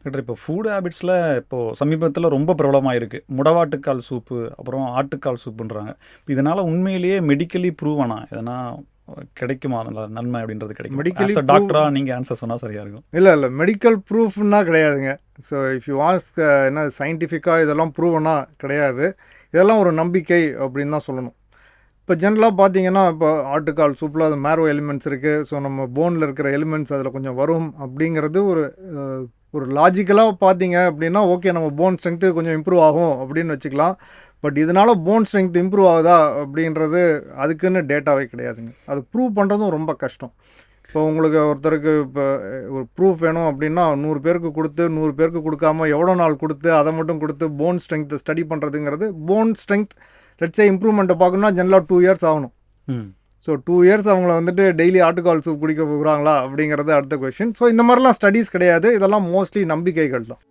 Doctor இப்போ food ஹேபிட்ஸில் இப்போது சமீபத்தில் ரொம்ப பிரபலமாக இருக்குது. முடவாட்டுக்கால் சூப்பு, அப்புறம் ஆட்டுக்கால் சூப்புன்றாங்க. இதனால் உண்மையிலேயே மெடிக்கலி ப்ரூவனா எதனா கிடைக்குமா? அதில் நன்மை அப்படின்றது கிடைக்குமா? மெடிக்கலி ஆஸ் அ ப்ரூவ் டாக்டராக நீங்கள் ஆன்சர் சொன்னால் சரியாக இருக்கும். இல்லை மெடிக்கல் ப்ரூஃப்னா கிடையாதுங்க. ஸோ இஃப் யூ வாஸ்க் என்ன சயின்டிஃபிக்காக இதெல்லாம் ப்ரூவனா கிடையாது. இதெல்லாம் ஒரு நம்பிக்கை அப்படின்னு தான் சொல்லணும். இப்போ ஜென்ரலாக பார்த்தீங்கன்னா, இப்போ ஆட்டுக்கால் சூப்பில் அது மேரோ எலிமெண்ட்ஸ் இருக்குது. ஸோ நம்ம போனில் இருக்கிற எலிமெண்ட்ஸ் அதில் கொஞ்சம் வரும் அப்படிங்கிறது ஒரு லாஜிக்கலாக பார்த்தீங்க அப்படின்னா, ஓகே நம்ம போன் ஸ்ட்ரென்த்து கொஞ்சம் இம்ப்ரூவ் ஆகும் அப்படின்னு வச்சுக்கலாம். பட் இதனால் போன் ஸ்ட்ரென்த் இம்ப்ரூவ் ஆகுதா அப்படின்றது அதுக்குன்னு டேட்டாவே கிடையாதுங்க. அது ப்ரூவ் பண்ணுறதும் ரொம்ப கஷ்டம். இப்போ உங்களுக்கு ஒருத்தருக்கு இப்போ ஒரு ப்ரூஃப் வேணும் அப்படின்னா 100 பேருக்கு கொடுத்து 100 பேருக்கு கொடுக்காம எவ்வளோ நாள் கொடுத்து அதை மட்டும் கொடுத்து போன் ஸ்ட்ரென்த்தை ஸ்டடி பண்ணுறதுங்கிறது போன் ஸ்ட்ரென்த் லெட்ஸே இம்ப்ரூவ்மெண்ட்டை பார்க்கணும்னா ஜென்ரலாக 2 இயர்ஸ் ஆகணும். ஸோ 2 இயர்ஸ் அவங்கள வந்துட்டு டெய்லி ஆட்டுக்கால் சூப் குடிக்க போகிறாங்களா அப்படிங்கிறது அடுத்த கொஷின். ஸோ இந்த மாதிரிலாம் ஸ்டடீஸ் கிடையாது. இதெல்லாம் மோஸ்ட்லி நம்பிக்கைகள் தான்.